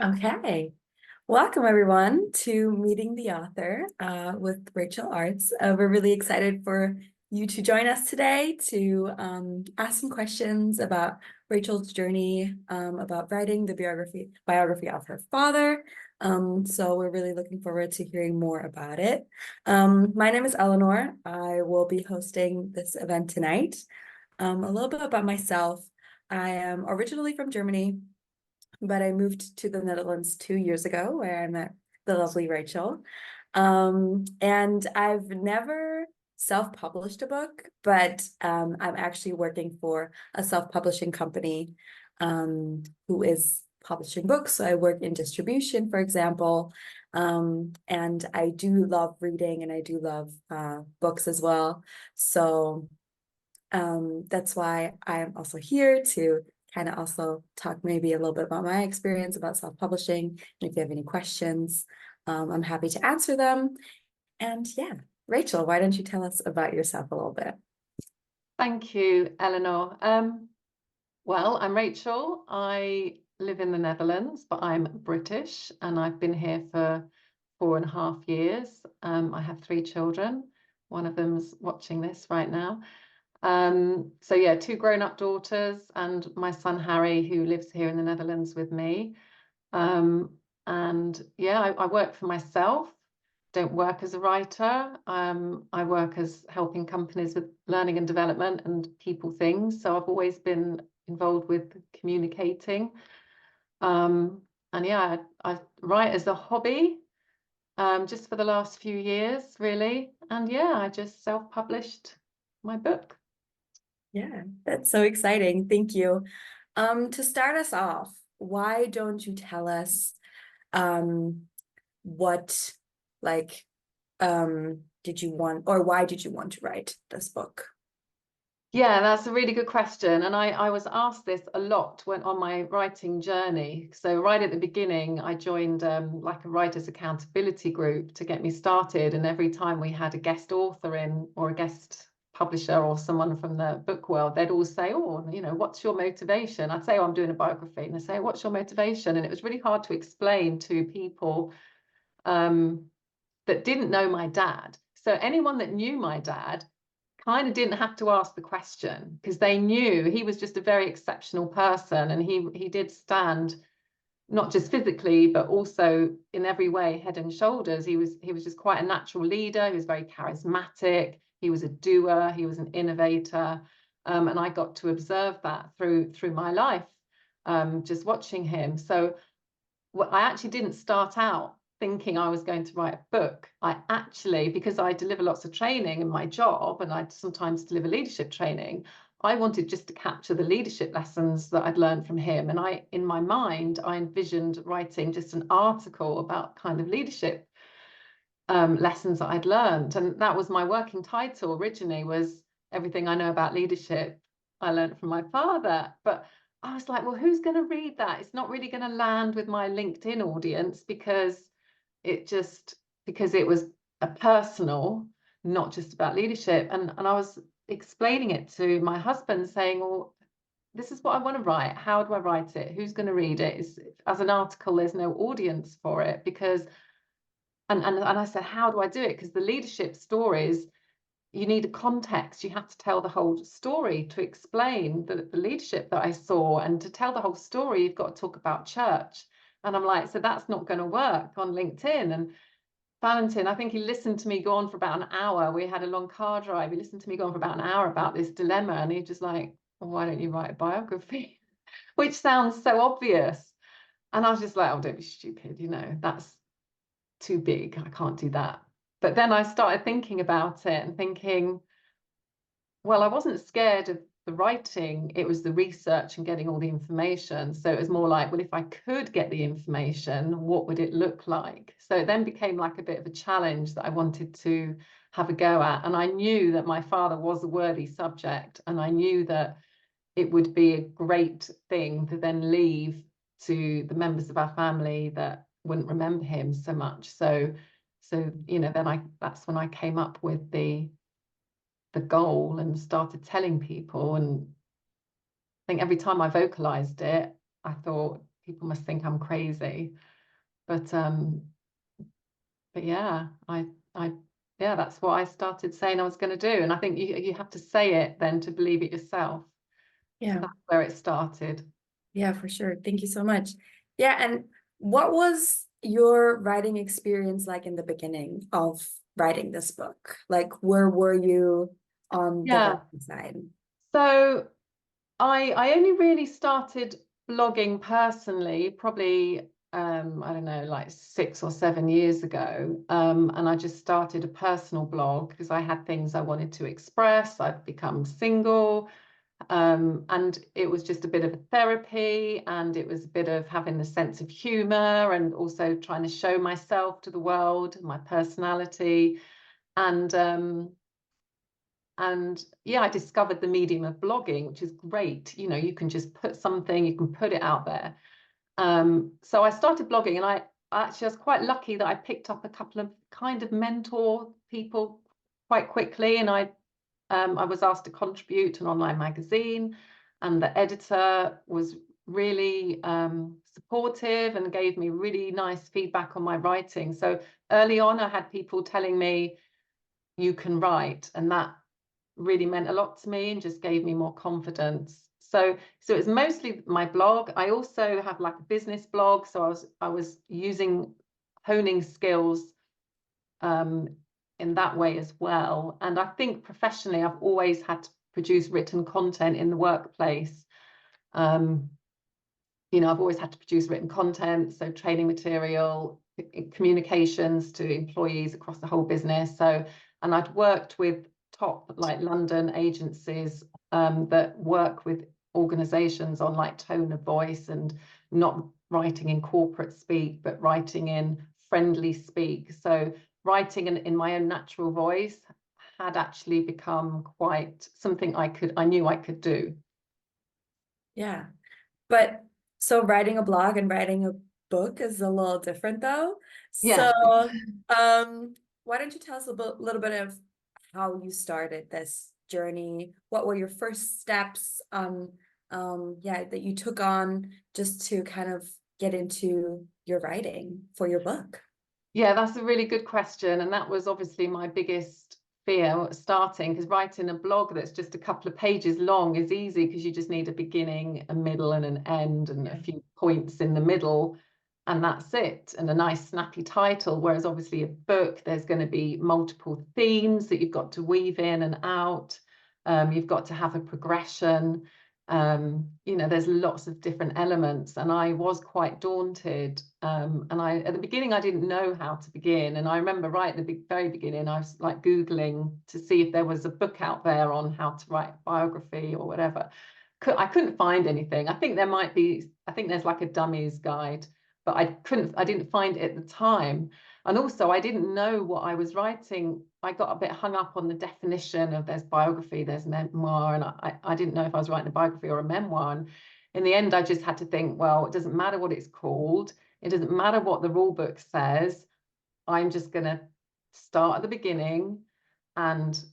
Okay. Welcome, everyone, to Meeting the Author with Rachel Arts. We're really excited for you to join us today to ask some questions about Rachel's journey about writing the biography of her father. So we're really looking forward to hearing more about it. My name is Ellinor. I will be hosting this event tonight. A little bit about myself. I am originally from Germany, but I moved to the Netherlands 2 years ago, where I met the lovely Rachel. And I've never self-published a book, but I'm actually working for a self-publishing company who is publishing books. So I work in distribution, for example. And I do love reading and I do love books as well. So that's why I'm also here to kind of also talk maybe a little bit about my experience about self-publishing. And if you have any questions, I'm happy to answer them. And yeah, Rachel, why don't you tell us about yourself a little bit? Thank you, Eleanor. Well, I'm Rachel. I live in the Netherlands, but I'm British and I've been here for 4.5 years. I have 3 children. One of them's watching this right now. So yeah, 2 grown-up daughters and my son Harry, who lives here in the Netherlands with me. And yeah, I work for myself, don't work as a writer. I work as helping companies with learning and development and people things. So I've always been involved with communicating. And yeah, I write as a hobby, just for the last few years, really. And yeah, I just self-published my book. Yeah, that's so exciting. Thank you. To start us off, why don't you tell us um, what like did you want or why did you want to write this book? Yeah, that's a really good question. And I was asked this a lot when on my writing journey. So right at the beginning, I joined like a writer's accountability group to get me started. And every time we had a guest author in or a guest publisher or someone from the book world, they'd all say, oh, what's your motivation? I'd say, oh, I'm doing a biography. And they say, what's your motivation? And it was really hard to explain to people that didn't know my dad. So anyone that knew my dad kind of didn't have to ask the question because they knew he was just a very exceptional person, and he did stand not just physically but also in every way head and shoulders. He was just quite a natural leader. He was very charismatic. He was a doer. He was an innovator, and I got to observe that through my life, just watching him. So I actually didn't start out thinking I was going to write a book. I actually, because I deliver lots of training in my job and I sometimes deliver leadership training, I wanted just to capture the leadership lessons that I'd learned from him. And in my mind, I envisioned writing just an article about kind of leadership lessons that I'd learned. And that was my working title originally, was Everything I Know About Leadership I Learned from My Father. But I was like, well, who's going to read that? It's not really going to land with my LinkedIn audience because it was a personal, not just about leadership. And I was explaining it to my husband, saying, well, this is what I want to write. How do I write it? Who's going to read it? As an article, there's no audience for it because, and I said, how do I do it? Because the leadership stories, you need a context. You have to tell the whole story to explain the leadership that I saw. And to tell the whole story, you've got to talk about church. And I'm like, so that's not going to work on LinkedIn. And Valentin, I think he listened to me go on for about an hour. We had a long car drive. He listened to me go on for about an hour about this dilemma. And he just like, well, why don't you write a biography? Which sounds so obvious. And I was just like, oh, don't be stupid. That's too big. I can't do that. But then I started thinking about it and thinking, well, I wasn't scared of the writing. It was the research and getting all the information. So it was more like, well, if I could get the information, what would it look like? So it then became like a bit of a challenge that I wanted to have a go at. And I knew that my father was a worthy subject. And I knew that it would be a great thing to then leave to the members of our family that wouldn't remember him so much. So that's when I came up with the goal and started telling people. And I think every time I vocalized it, I thought, people must think I'm crazy. But yeah, I yeah, that's what I started saying I was going to do. And I think you have to say it then to believe it yourself. So Yeah. that's where it started. Yeah, for sure. Thank you so much. Yeah, and what was your writing experience like in the beginning of writing this book? Like, where were you on the Yeah. writing side? So I only really started blogging personally, probably I don't know, like 6 or 7 years ago. And I just started a personal blog because I had things I wanted to express. I'd become single. And it was just a bit of a therapy, and it was a bit of having the sense of humor and also trying to show myself to the world, my personality. And and yeah, I discovered the medium of blogging, which is great. You know, you can just put something, you can put it out there. So I started blogging, and I actually was quite lucky that I picked up a couple of kind of mentor people quite quickly, and I was asked to contribute to an online magazine, and the editor was really supportive and gave me really nice feedback on my writing. So early on, I had people telling me, you can write, and that really meant a lot to me and just gave me more confidence. So it's mostly my blog. I also have like a business blog, so I was using honing skills um, in that way as well. And I think professionally, I've always had to produce written content in the workplace. Um, I've always had to produce written content, so training material, communications to employees across the whole business. And I'd worked with top like London agencies that work with organizations on like tone of voice and not writing in corporate speak, but writing in friendly speak. So writing in my own natural voice had actually become quite something I knew I could do. Yeah. But so writing a blog and writing a book is a little different though. So Yes. why don't you tell us little bit of how you started this journey? What were your first steps yeah, that you took on just to kind of get into your writing for your book? Yeah, that's a really good question. And that was obviously my biggest fear starting, because writing a blog that's just a couple of pages long is easy because you just need a beginning, a middle, and an end, and a few points in the middle, and that's it, and a nice snappy title. Whereas obviously a book, there's going to be multiple themes that you've got to weave in and out. You've got to have a progression. There's lots of different elements, and I was quite daunted. And at the beginning, I didn't know how to begin. And I remember right at the very beginning, I was like Googling to see if there was a book out there on how to write biography or whatever. I couldn't find anything. I think there's like a dummies guide, but I didn't find it at the time. And also, I didn't know what I was writing. I got a bit hung up on the definition of there's biography, there's memoir, and I didn't know if I was writing a biography or a memoir. And in the end, I just had to think, well, it doesn't matter what it's called. It doesn't matter what the rule book says. I'm just going to start at the beginning and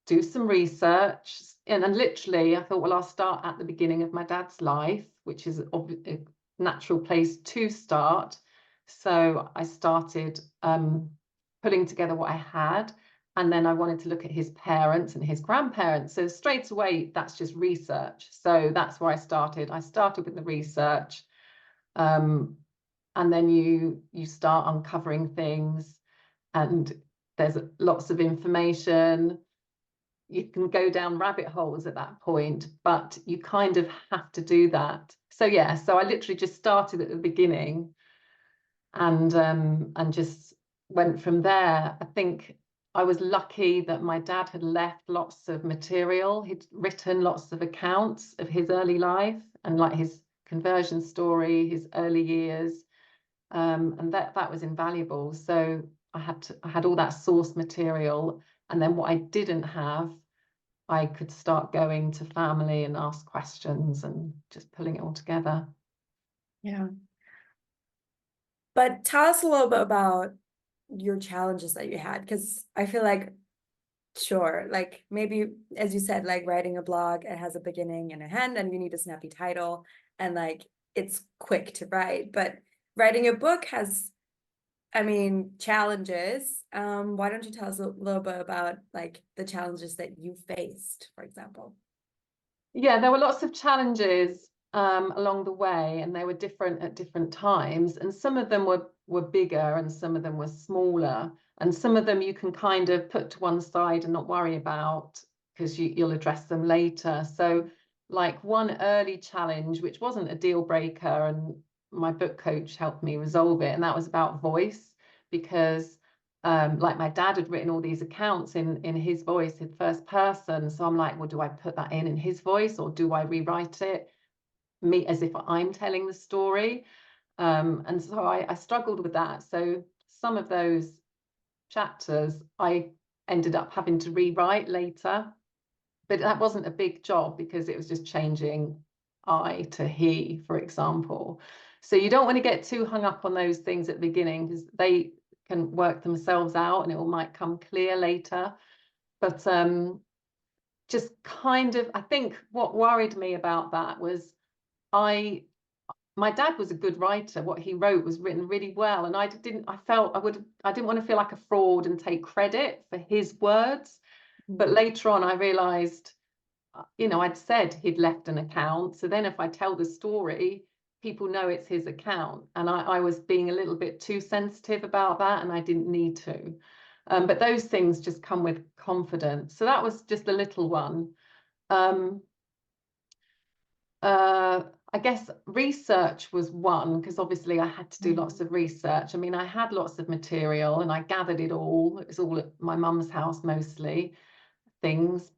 do some research. And literally, I thought, well, I'll start at the beginning of my dad's life, which is a natural place to start. So I started putting together what I had. And then I wanted to look at his parents and his grandparents. So straight away, that's just research. So that's where I started. I started with the research. And then you start uncovering things, and there's lots of information. You can go down rabbit holes at that point, but you kind of have to do that. So yeah, so I literally just started at the beginning and just went from there. I think I was lucky that my dad had left lots of material. He'd written lots of accounts of his early life and like his conversion story, his early years, and that was invaluable. So I had all that source material, and then what I didn't have, I could start going to family and ask questions and just pulling it all together. Yeah. But tell us a little bit about your challenges that you had, because I feel like, sure, like maybe, as you said, like writing a blog, it has a beginning and a end, and you need a snappy title. And like it's quick to write. But writing a book has, I mean, challenges. Why don't you tell us a little bit about like the challenges that you faced, for example? Yeah, there were lots of challenges along the way, and they were different at different times. And some of them were bigger, and some of them were smaller, and some of them you can kind of put to one side and not worry about because you'll address them later. So, like one early challenge, which wasn't a deal breaker, and my book coach helped me resolve it, and that was about voice, because like my dad had written all these accounts in his voice, in first person. So I'm like, well, do I put that in his voice, or do I rewrite it me as if I'm telling the story? And so I struggled with that. So some of those chapters I ended up having to rewrite later, but that wasn't a big job because it was just changing I to he, for example. So you don't want to get too hung up on those things at the beginning, because they can work themselves out and it might come clear later. But just kind of, I think what worried me about that was I my dad was a good writer. What he wrote was written really well, and I didn't want to feel like a fraud and take credit for his words. But later on I realized, I'd said he'd left an account. So then if I tell the story, people know it's his account. And I was being a little bit too sensitive about that, and I didn't need to. But those things just come with confidence. So that was just a little one. Um, I guess research was one, because obviously I had to do lots of research. I mean, I had lots of material and I gathered it all. It was all at my mum's house mostly, things,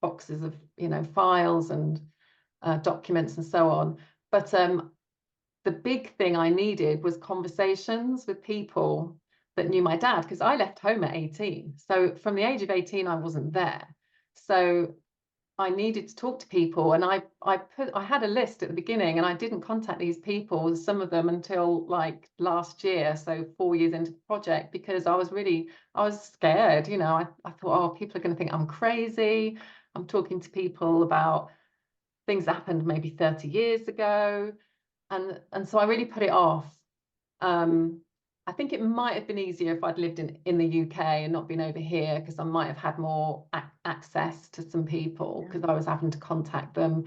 boxes of, files and documents and so on. But the big thing I needed was conversations with people that knew my dad, because I left home at 18. So from the age of 18, I wasn't there. So I needed to talk to people, and I had a list at the beginning, and I didn't contact these people, some of them, until like last year, so 4 years into the project, because I was scared. I thought, oh, people are going to think I'm crazy. I'm talking to people about things that happened maybe 30 years ago, and so I really put it off. I think it might have been easier if I'd lived in the UK and not been over here, because I might have had more access to some people, because I was having to contact them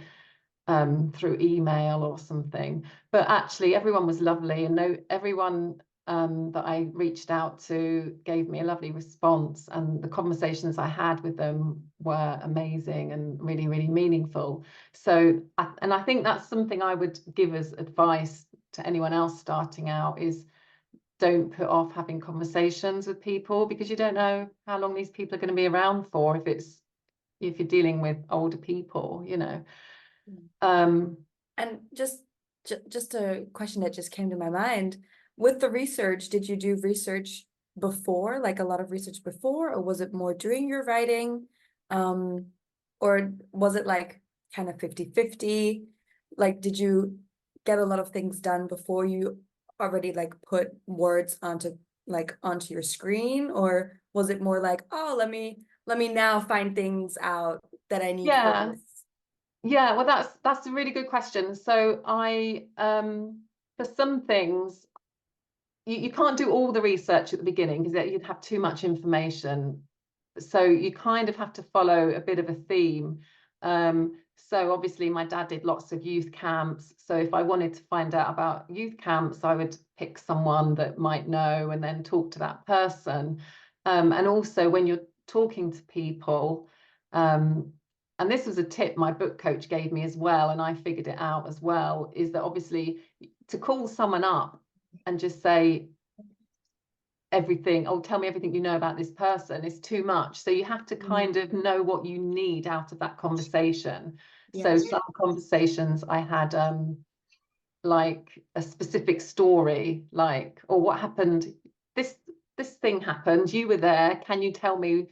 through email or something. But actually, everyone was lovely, and everyone that I reached out to gave me a lovely response, and the conversations I had with them were amazing and really, really meaningful. So, and I think that's something I would give as advice to anyone else starting out, is don't put off having conversations with people, because you don't know how long these people are going to be around for, if you're dealing with older people. And just a question that just came to my mind. With the research, did you do research before, like a lot of research before, or was it more during your writing? Or was it like kind of 50-50? Like, did you get a lot of things done before you already like put words onto your screen? Or was it more like, oh, let me now find things out that I need for Yeah, this? yeah. Well, that's a really good question. So for some things, you can't do all the research at the beginning, because you'd have too much information. So you kind of have to follow a bit of a theme. So obviously my dad did lots of youth camps. So if I wanted to find out about youth camps, I would pick someone that might know and then talk to that person. And also when you're talking to people, and this was a tip my book coach gave me as well, and I figured it out as well, is that obviously to call someone up and just say everything, oh, tell me everything you know about this person, is too much. So you have to kind of know what you need out of that conversation. So some conversations I had like a specific story, like, or what happened, this thing happened, you were there, can you tell me,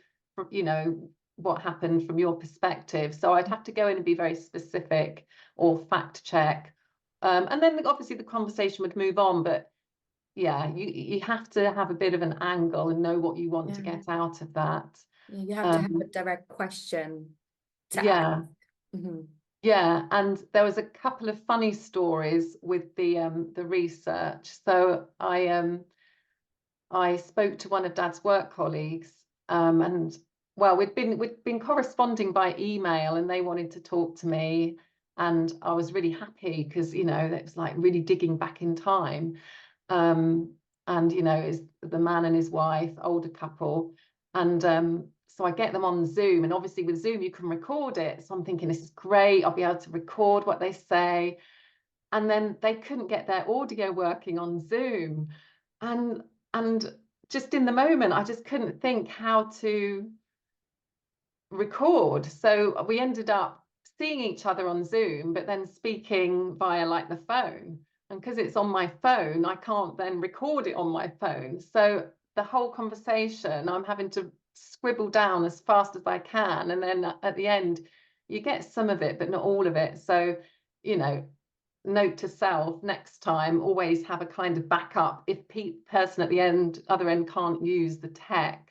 what happened from your perspective? So I'd have to go in and be very specific, or fact check, and then obviously the conversation would move on. But yeah, you have to have a bit of an angle and know what you want to get out of that. Yeah, you have to have a direct question to ask. Yeah, Mhm. Yeah, and there was a couple of funny stories with the research. So I spoke to one of Dad's work colleagues, and well, we'd been corresponding by email, and they wanted to talk to me, and I was really happy because it was like really digging back in time, um, and is the man and his wife, older couple, and so I get them on Zoom, and obviously with Zoom you can record it. So I'm thinking this is great. I'll be able to record what they say, and then they couldn't get their audio working on Zoom, and and just in the moment I just couldn't think how to record. So we ended up seeing each other on Zoom, but then speaking via like the phone. And because it's on my phone, I can't then record it on my phone. So the whole conversation, I'm having to scribble down as fast as I can. And then at the end, you get some of it, but not all of it. So, you know, note to self, next time, always have a kind of backup if person at the other end can't use the tech.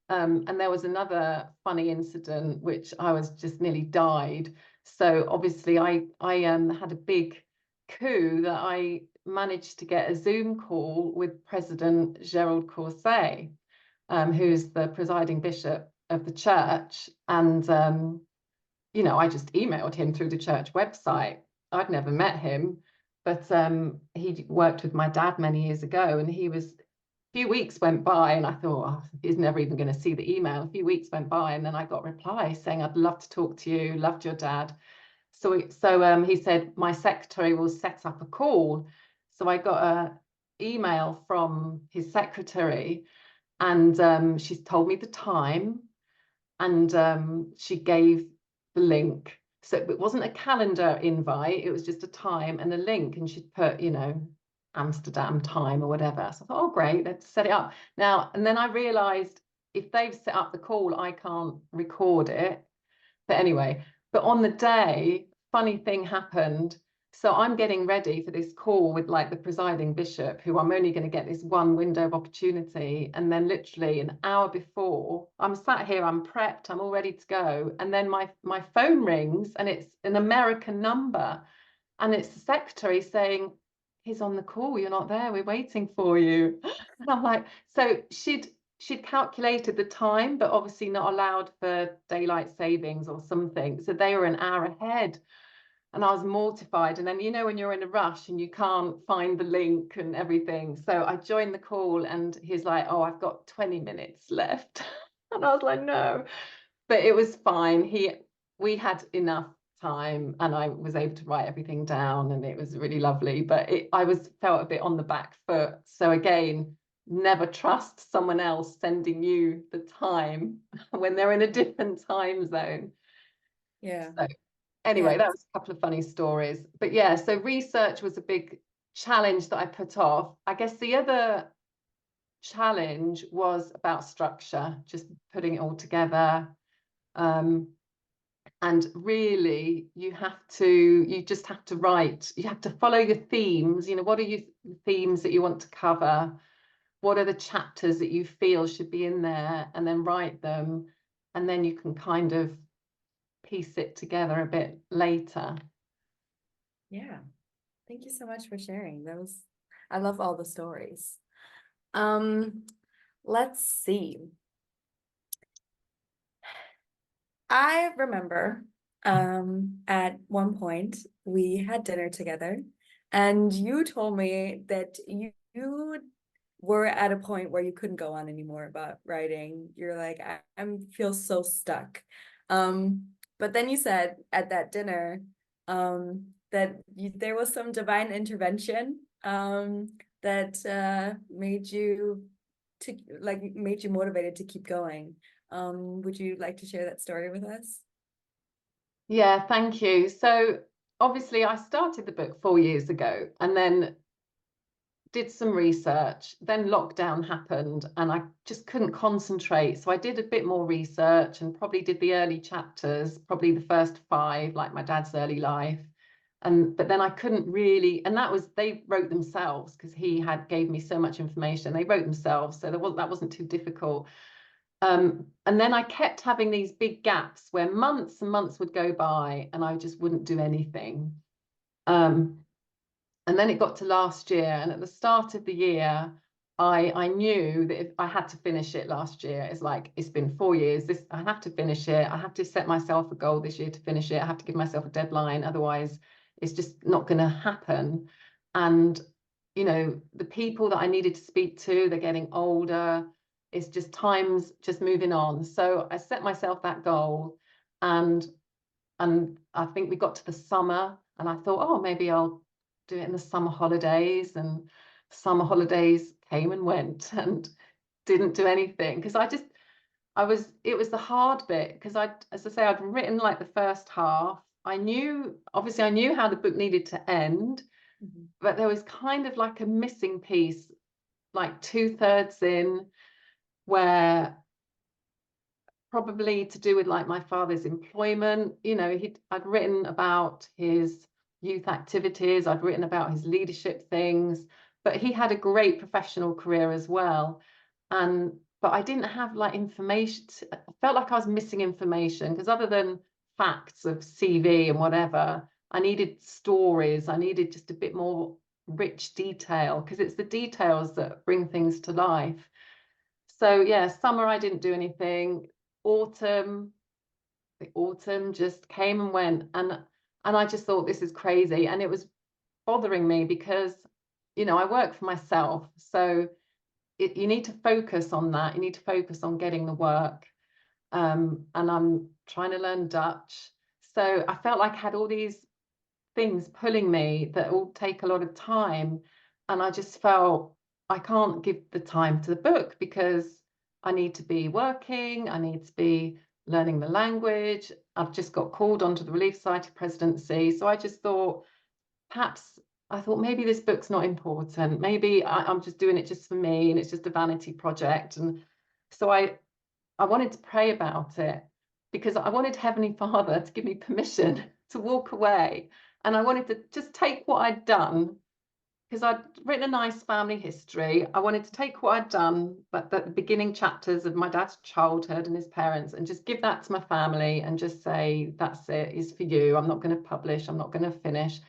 And there was another funny incident which I was just nearly died. So obviously I had a big coup that I managed to get a Zoom call with President Gerald Corset, who's the presiding bishop of the church. And I just emailed him through the church website. I'd never met him, but he worked with my dad many years ago, and few weeks went by and I thought, oh, he's never even going to see the email. A few weeks went by and then I got a reply saying, I'd love to talk to you, loved your dad. So he said, my secretary will set up a call. So I got an email from his secretary, and she's told me the time, and she gave the link. So it wasn't a calendar invite, it was just a time and a link, and she'd put, Amsterdam time or whatever. So I thought, oh, great, let's set it up. Now, and then I realized if they've set up the call, I can't record it. But anyway, but on the day, funny thing happened. So I'm getting ready for this call with like the presiding bishop, who I'm only going to get this one window of opportunity. And then literally an hour before, I'm sat here, I'm prepped, I'm all ready to go. And then my phone rings and it's an American number. And it's the secretary saying, he's on the call, you're not there, we're waiting for you. And I'm like, so she'd calculated the time, but obviously not allowed for daylight savings or something. So they were an hour ahead. And I was mortified. And then, when you're in a rush and you can't find the link and everything. So I joined the call and he's like, oh, I've got 20 minutes left. And I was like, no. But it was fine. We had enough time and I was able to write everything down and it was really lovely. But I felt a bit on the back foot. So again, never trust someone else sending you the time when they're in a different time zone. Yeah. So anyway, Yeah. that was a couple of funny stories. But yeah, so research was a big challenge that I put off. I guess the other challenge was about structure, just putting it all together. And really, you just have to write, you have to follow your themes. What are your themes that you want to cover? What are the chapters that you feel should be in there? And then write them. And then you can kind of piece it together a bit later. Yeah. Thank you so much for sharing. I love all the stories. Let's see. I remember at one point we had dinner together and you told me that you were at a point where you couldn't go on anymore about writing. You're like, I feel so stuck. But then you said at that dinner that there was some divine intervention that made you motivated to keep going. Would you like to share that story with us? Yeah, thank you. So obviously I started the book 4 years ago and then did some research. Then lockdown happened and I just couldn't concentrate. So I did a bit more research and probably did the early chapters, probably the first 5, like my dad's early life. But then I couldn't really, and they wrote themselves because gave me so much information. They wrote themselves, so that wasn't too difficult. And then I kept having these big gaps where months and months would go by and I just wouldn't do anything. And then it got to last year, and at the start of the year, I knew that if I had to finish it last year. It's like, it's been 4 years. I have to finish it. I have to set myself a goal this year to finish it. I have to give myself a deadline. Otherwise, it's just not going to happen. And, you know, the people that I needed to speak to, they're getting older. It's just time's just moving on. So I set myself that goal, and I think we got to the summer, and I thought, oh, maybe I'll do it in the summer holidays. And summer holidays came and went and didn't do anything because it was the hard bit because as I say, I'd written like the first half. Obviously I knew how the book needed to end, but there was kind of like a missing piece, like 2/3 in, where probably to do with like my father's employment. You know, I'd written about his youth activities, I'd written about his leadership things, but he had a great professional career as well. But I didn't have like information. I felt like I was missing information because other than facts of CV and whatever, I needed stories. I needed just a bit more rich detail because it's the details that bring things to life. So yeah, summer I didn't do anything. Autumn, the autumn just came and went, and I just thought this is crazy, and it was bothering me because, you know, I work for myself, so you need to focus on that. You need to focus on getting the work, and I'm trying to learn Dutch, so I felt like I had all these things pulling me that all take a lot of time, and I just felt I can't give the time to the book because I need to be working, I need to be learning the language. I've just got called onto the Relief Society presidency, so I just thought maybe this book's not important. Maybe I'm just doing it just for me and it's just a vanity project. And so I wanted to pray about it because I wanted Heavenly Father to give me permission to walk away. And I wanted to just take what I'd done because I'd written a nice family history. I wanted to take what I'd done, but the beginning chapters of my dad's childhood and his parents, and just give that to my family and just say, that's it, is for you. I'm not going to publish. I'm not going to finish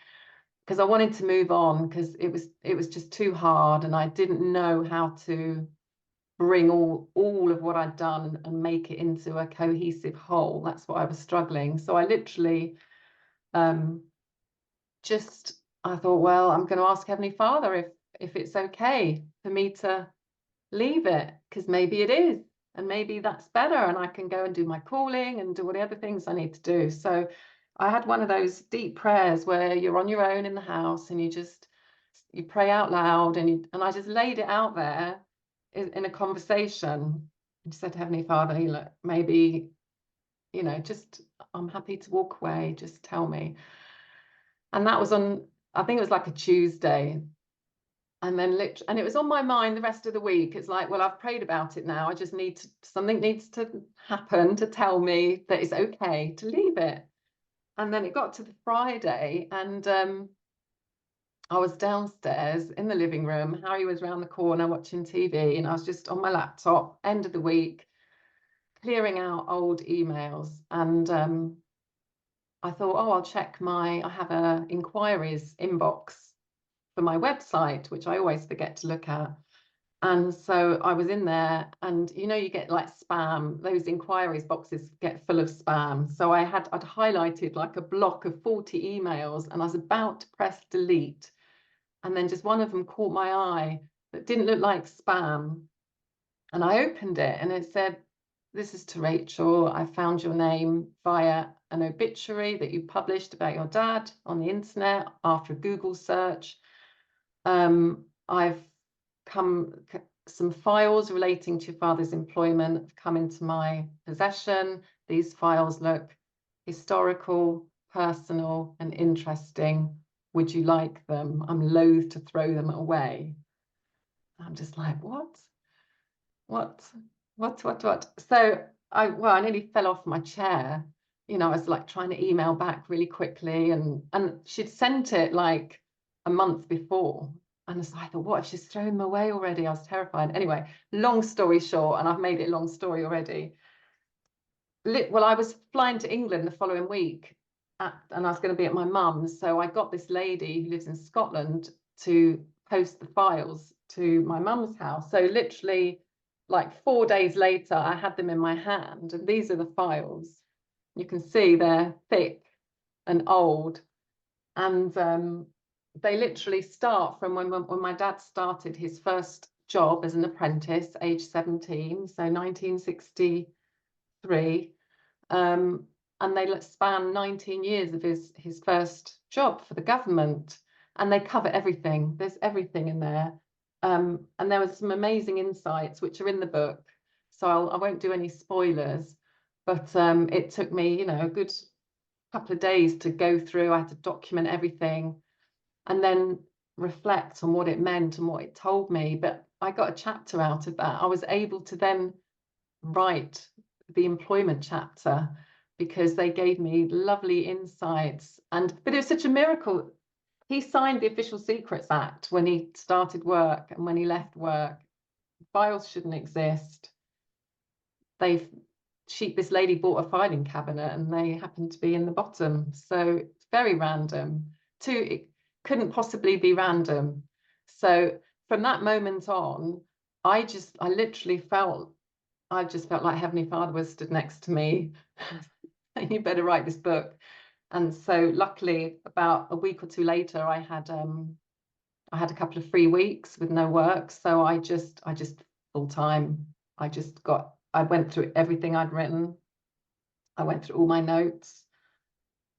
because I wanted to move on because it was just too hard, and I didn't know how to bring all of what I'd done and make it into a cohesive whole. That's what I was struggling. So I literally I thought, well, I'm going to ask Heavenly Father if it's okay for me to leave it, because maybe it is, and maybe that's better, and I can go and do my calling and do whatever things I need to do. So I had one of those deep prayers where you're on your own in the house and you pray out loud, and I just laid it out there in a conversation and said, Heavenly Father, look, maybe, you know, just I'm happy to walk away, just tell me. And that was I think it was like a Tuesday. And then and it was on my mind the rest of the week. It's like, well, I've prayed about it now. I just something needs to happen to tell me that it's okay to leave it. And then it got to the Friday, and I was downstairs in the living room. Harry was around the corner watching TV, and I was just on my laptop, end of the week, clearing out old emails. And I thought, oh, I'll check I have a inquiries inbox for my website, which I always forget to look at. And so I was in there, and you know, you get like spam, those inquiries boxes get full of spam. So I'd highlighted like a block of 40 emails, and I was about to press delete. And then just one of them caught my eye that didn't look like spam. And I opened it, and it said, this is to Rachel. I found your name via an obituary that you published about your dad on the internet after a Google search. I've some files relating to your father's employment have come into my possession. These files look historical, personal, and interesting. Would you like them? I'm loath to throw them away. I'm just like, what? So I nearly fell off my chair. You know, I was like trying to email back really quickly, and she'd sent it like a month before. And so I thought, what if she's thrown them away already? I was terrified. Anyway, long story short, and I've made it a long story already. Well, I was flying to England the following week, and I was going to be at my mum's. So I got this lady who lives in Scotland to post the files to my mum's house. So literally, like 4 days later, I had them in my hand, and these are the files. You can see they're thick and old, and they literally start from when my dad started his first job as an apprentice, age 17, so 1963. And they span 19 years of his first job for the government, and they cover everything. There's everything in there. And there was some amazing insights which are in the book, so I won't do any spoilers, but it took me, a good couple of days to go through. I had to document everything and then reflect on what it meant and what it told me. But I got a chapter out of that. I was able to then write the employment chapter because they gave me lovely insights. But it was such a miracle. He signed the Official Secrets Act when he started work, and when he left work, files shouldn't exist. This lady bought a filing cabinet and they happened to be in the bottom. So it's very random. It couldn't possibly be random. So from that moment on, I just felt like Heavenly Father was stood next to me. You better write this book. And so luckily, about a week or two later, I had a couple of free weeks with no work. So I just full time. I went through everything I'd written. I went through all my notes.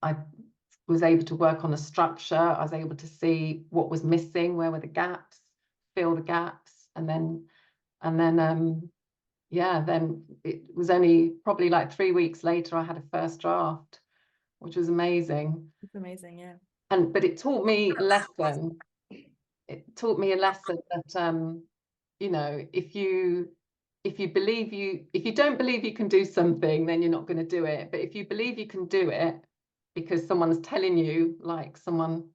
I was able to work on a structure. I was able to see what was missing, where were the gaps, fill the gaps, and then then it was only probably like 3 weeks later I had a first draft, which was amazing. It's amazing, yeah. But it taught me a lesson. It taught me a lesson that if you don't believe you can do something, then you're not going to do it. But if you believe you can do it because someone's telling you, like someone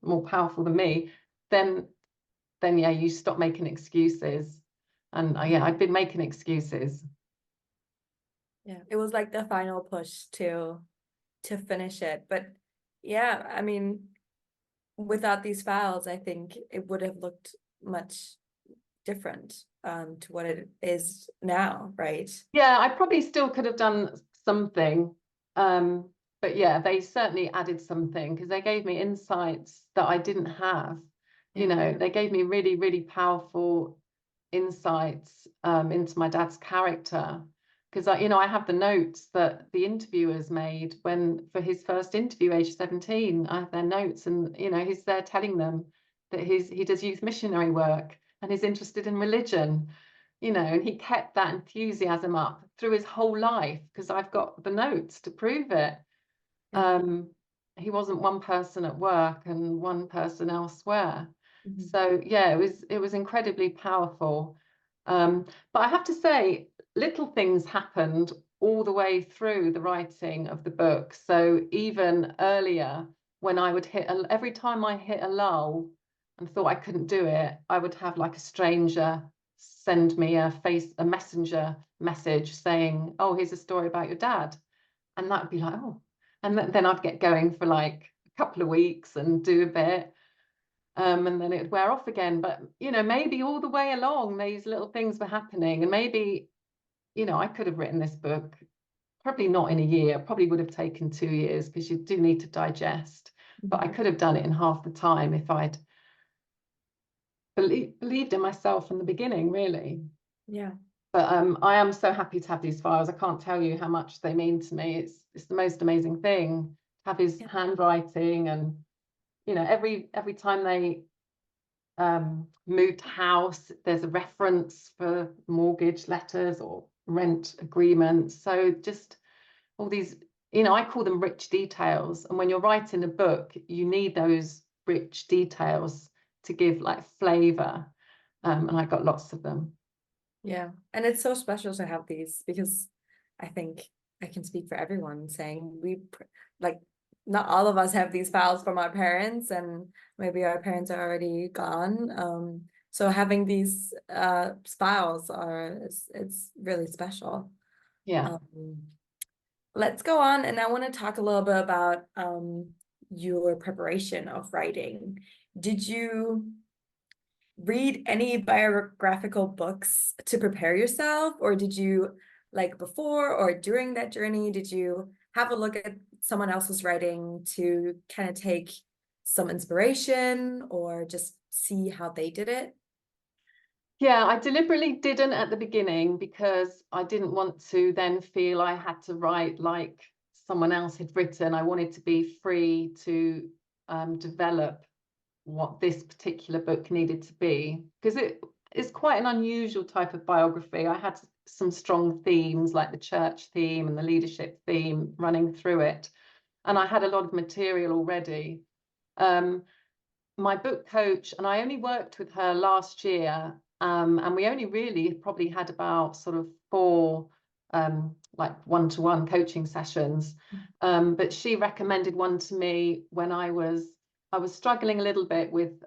more powerful than me, then yeah, you stop making excuses. And I'd been making excuses. Yeah, it was like the final push to finish it. But yeah, I mean, without these files, I think it would have looked much different to what it is now, right? Yeah, I probably still could have done something. But yeah, they certainly added something because they gave me insights that I didn't have. They gave me really, really powerful insights into my dad's character. Because I have the notes that the interviewers made for his first interview, age 17. I have their notes, and he's there telling them that he does youth missionary work and he's interested in religion. And he kept that enthusiasm up through his whole life because I've got the notes to prove it. He wasn't one person at work and one person elsewhere. So yeah, it was incredibly powerful. But I have to say, little things happened all the way through the writing of the book. So even earlier, when I would every time I hit a lull and thought I couldn't do it, I would have like a stranger send me a messenger message saying, "Oh, here's a story about your dad," and that would be like, "Oh," and then I'd get going for like a couple of weeks and do a bit. And then it'd wear off again. But maybe all the way along these little things were happening, and maybe I could have written this book probably not in a year, probably would have taken 2 years because you do need to digest. But I could have done it in half the time if I'd believed in myself from the beginning, really. Yeah. But I am so happy to have these files. I can't tell you how much they mean to me. It's the most amazing thing to have his handwriting, and every time they moved house, there's a reference for mortgage letters or rent agreements. So just all these, I call them rich details. And when you're writing a book, you need those rich details to give like flavor. And I got lots of them. Yeah, and it's so special to have these because I think I can speak for everyone saying like not all of us have these files from our parents, and maybe our parents are already gone. So having these files it's really special. Yeah. Um, let's go on, and I want to talk a little bit about your preparation of writing. Did you read any biographical books to prepare yourself, or did you, like, before or during that journey, did you have a look at someone else's writing to kind of take some inspiration or just see how they did it? Yeah, I deliberately didn't at the beginning because I didn't want to then feel I had to write like someone else had written. I wanted to be free to develop what this particular book needed to be, because it is quite an unusual type of biography. I had some strong themes like the church theme and the leadership theme running through it, and I had a lot of material already. My book coach, and I only worked with her last year, and we only really probably had about sort of 4 like one-to-one coaching sessions, but she recommended one to me when I was struggling a little bit with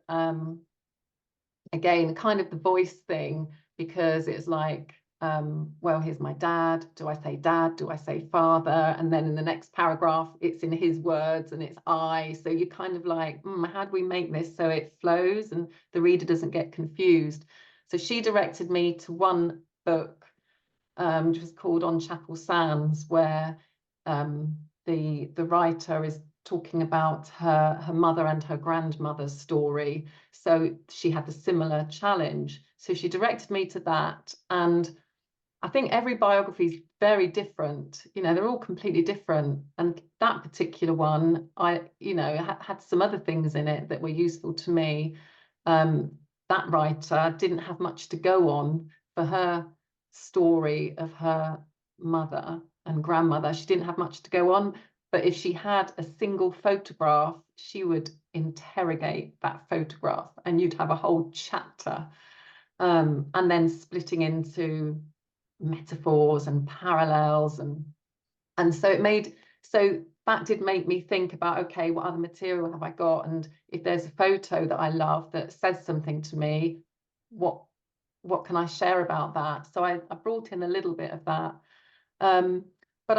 again kind of the voice thing, because it's like, well, here's my dad, do I say dad, do I say father, and then in the next paragraph it's in his words and it's I, so you kind of like, how do we make this so it flows and the reader doesn't get confused? So she directed me to one book, which was called On Chapel Sands, where the writer is talking about her mother and her grandmother's story. So she had a similar challenge. So she directed me to that. And I think every biography is very different. They're all completely different. And that particular one, had some other things in it that were useful to me. That writer didn't have much to go on for her story of her mother and grandmother. She didn't have much to go on, but if she had a single photograph, she would interrogate that photograph and you'd have a whole chapter, and then splitting into metaphors and parallels, and so that did make me think about, okay, what other material have I got, and if there's a photo that I love that says something to me, what can I share about that? So I brought in a little bit of that, but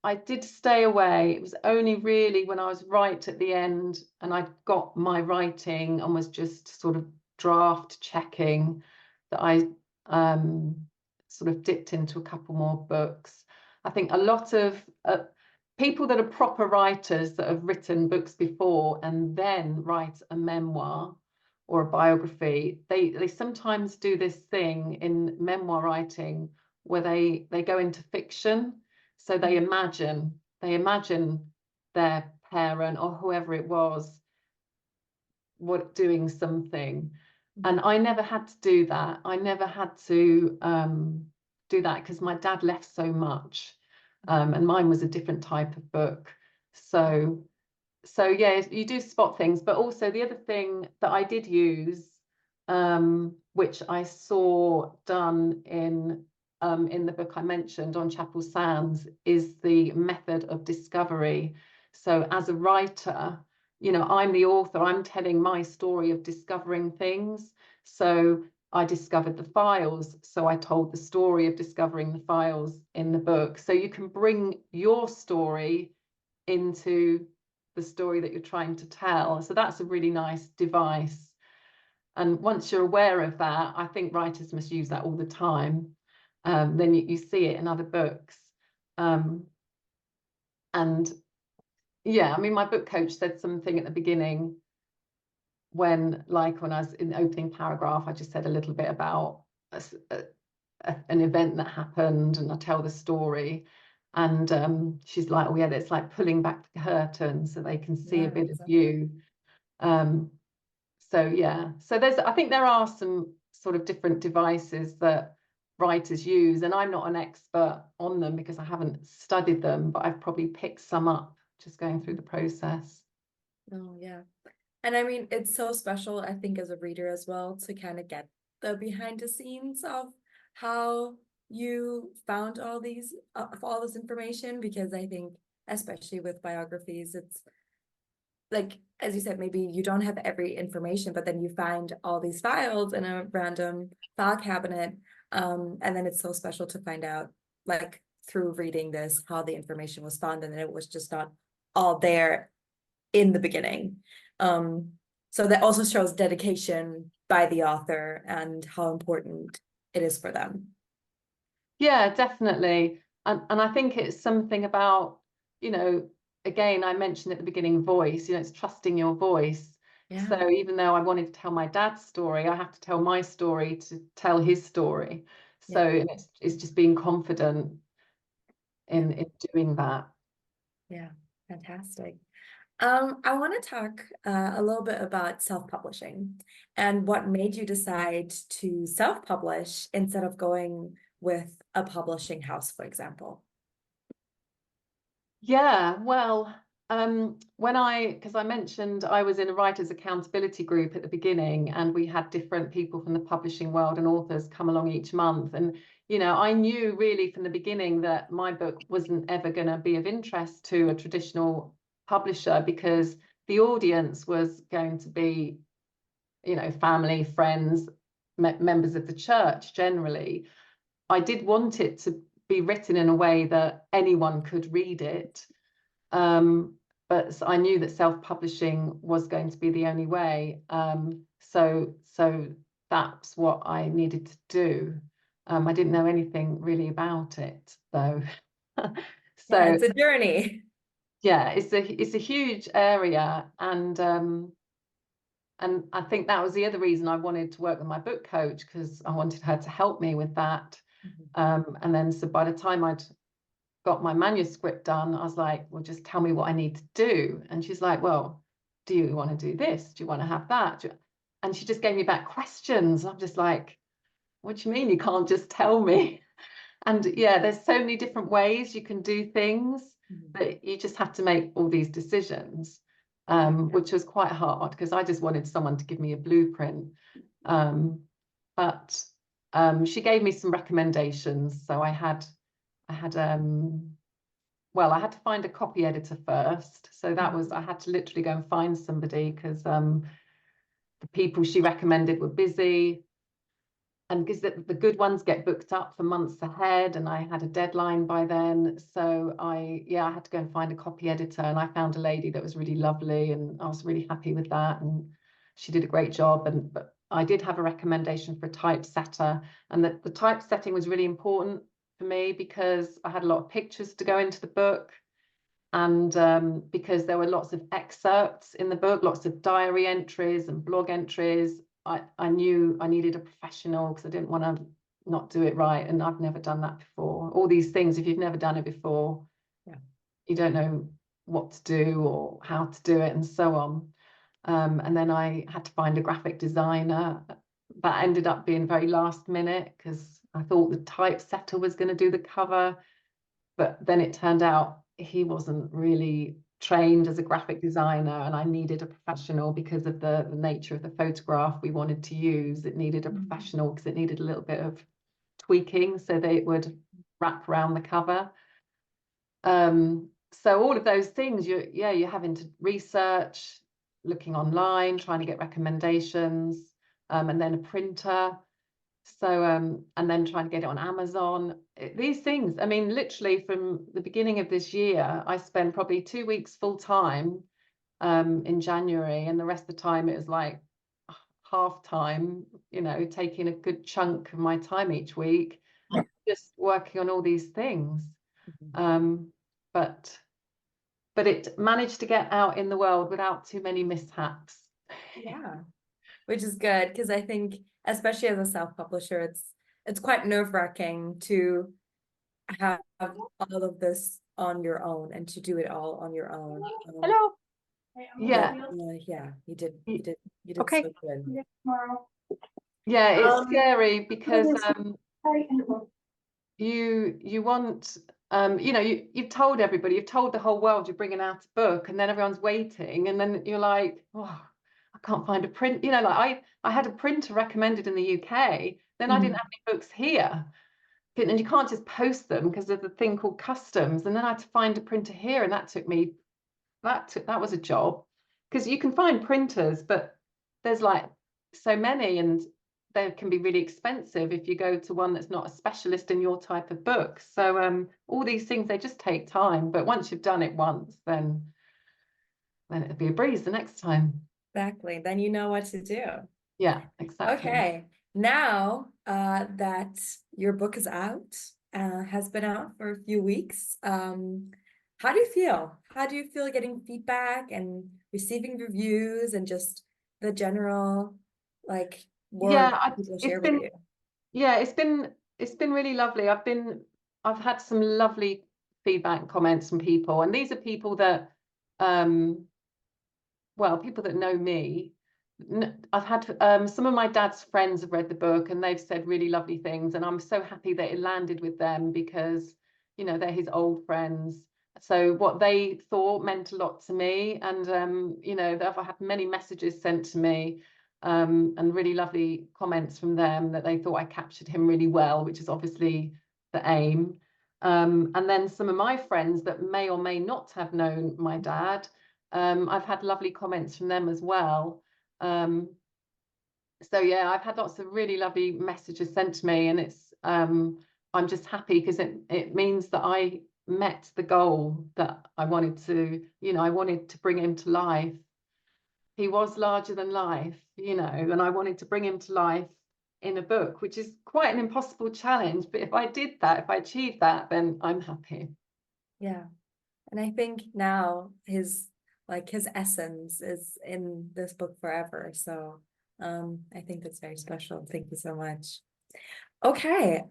I did stay away. It was only really when I was right at the end and I got my writing and was just sort of draft checking that I sort of dipped into a couple more books. I think a lot of people that are proper writers that have written books before and then write a memoir or a biography, they sometimes do this thing in memoir writing where they go into fiction. So they imagine their parent or whoever it was doing something. And I never had to do that. I never had to do that because my dad left so much, and mine was a different type of book. So yeah, you do spot things, but also the other thing that I did use, which I saw done in the book I mentioned on Chapel Sands, is the method of discovery. So as a writer, I'm the author, I'm telling my story of discovering things. So I discovered the files, so I told the story of discovering the files in the book. So you can bring your story into the story that you're trying to tell. So that's a really nice device. And once you're aware of that, I think writers must use that all the time. Then you see it in other books. And yeah, I mean, my book coach said something at the beginning when I was in the opening paragraph, I just said a little bit about an event that happened and I tell the story. And she's like, oh yeah, it's like pulling back the curtain so they can see a Yeah, bit of exactly. you. So yeah, so I think there are some sort of different devices that writers use, and I'm not an expert on them because I haven't studied them, but I've probably picked some up just going through the process. Oh, yeah. And I mean, it's so special, I think, as a reader as well, to kind of get the behind the scenes of how you found all this information, because I think especially with biographies. It's like, as you said, maybe you don't have every information, but then you find all these files in a random file cabinet. And then it's so special to find out, like through reading this, how the information was found, and it was just not all there in the beginning. So that also shows dedication by the author and how important it is for them. Yeah, definitely. And I think it's something about, again, I mentioned at the beginning, voice, it's trusting your voice. Yeah. So even though I wanted to tell my dad's story, I have to tell my story to tell his story. So Yeah. it's just being confident in doing that. Yeah. Fantastic. I want to talk a little bit about self-publishing and what made you decide to self-publish instead of going with a publishing house, for example. Yeah, well, because I mentioned I was in a writers accountability group at the beginning, and we had different people from the publishing world and authors come along each month. And, I knew really from the beginning that my book wasn't ever going to be of interest to a traditional publisher, because the audience was going to be, family, friends, members of the church generally. I did want it to be written in a way that anyone could read it. But I knew that self-publishing was going to be the only way. So that's what I needed to do. I didn't know anything really about it, though. Yeah, So it's a journey. yeah, it's a huge area, and I think that was the other reason I wanted to work with my book coach, because I wanted her to help me with that. And then so by the time I'd got my manuscript done, I was like, well, just tell me what I need to do. And she's like, well, do you want to do this? Do you want to have that? And she just gave me back questions. I'm just like, what do you mean you can't just tell me? And yeah, there's so many different ways you can do things, but you just have to make all these decisions, which was quite hard because I just wanted someone to give me a blueprint. But she gave me some recommendations. So I had well, I had to find a copy editor first. So that was, I had to literally go and find somebody, because the people she recommended were busy. And because the good ones get booked up for months ahead, and I had a deadline by then. So I had to go and find a copy editor, and I found a lady that was really lovely, and I was really happy with that. And she did a great job. But I did have a recommendation for a typesetter, and the typesetting was really important for me because I had a lot of pictures to go into the book. And because there were lots of excerpts in the book, lots of diary entries and blog entries, I knew I needed a professional, because I didn't want to not do it right. And I've never done that before. All these things, if you've never done it before, you don't know what to do or how to do it, and so on. And then I had to find a graphic designer. That ended up being very last minute, because I thought the typesetter was going to do the cover, but then it turned out he wasn't really trained as a graphic designer, and I needed a professional because of the nature of the photograph we wanted to use. It needed a professional because it needed a little bit of tweaking so that it would wrap around the cover. So all of those things, you're having to research, looking online, trying to get recommendations, and then a printer. So, and then trying to get it on Amazon. These things, I mean, literally from the beginning of this year, I spent probably 2 weeks full time in January, and the rest of the time it was like half time, taking a good chunk of my time each week, just working on all these things. But it managed to get out in the world without too many mishaps. Yeah, which is good, because I think, especially as a self-publisher, it's quite nerve-wracking to have all of this on your own and to do it all on your own. Hello. Yeah. Yeah, you did Okay. so good. Yeah, it's scary because you want you've told everybody, you've told the whole world you're bringing out a book, and then everyone's waiting, and then you're like, oh, I can't find a print. Like I had a printer recommended in the UK, then I didn't have any books here. and you can't just post them because there's a thing called customs. And then I had to find a printer here, and that was a job, because you can find printers, but there's like so many, and they can be really expensive if you go to one that's not a specialist in your type of book. So all these things, they just take time, but once you've done it once, then it'll be a breeze the next time. Exactly. Then you know what to do. Yeah, exactly. Okay. Now that your book is out, has been out for a few weeks, how do you feel? How do you feel getting feedback and receiving reviews and just the general like Yeah, work people it's share with been you? yeah, it's been really lovely. I've had some lovely feedback comments from people, and these are people that well, people that know me. I've had some of my dad's friends have read the book, and they've said really lovely things, and I'm so happy that it landed with them, because they're his old friends. So what they thought meant a lot to me, and I've had many messages sent to me, and really lovely comments from them that they thought I captured him really well, which is obviously the aim. And then some of my friends that may or may not have known my dad, I've had lovely comments from them as well. So yeah, I've had lots of really lovely messages sent to me, and I'm just happy because it means that I met the goal that I wanted to, I wanted to bring him to life. He was larger than life, and I wanted to bring him to life in a book, which is quite an impossible challenge. But if I did that, if I achieved that, then I'm happy. Yeah. And I think now his essence is in this book forever. So I think that's very special. Thank you so much. Okay.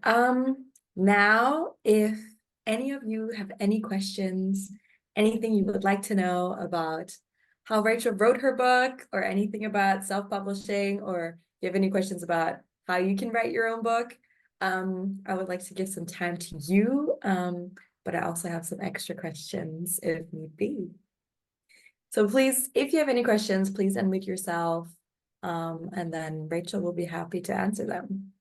Now if any of you have any questions, anything you would like to know about how Rachel wrote her book, or anything about self-publishing, or if you have any questions about how you can write your own book, I would like to give some time to you. But I also have some extra questions if need be. So please, if you have any questions, please unmute yourself, and then Rachel will be happy to answer them.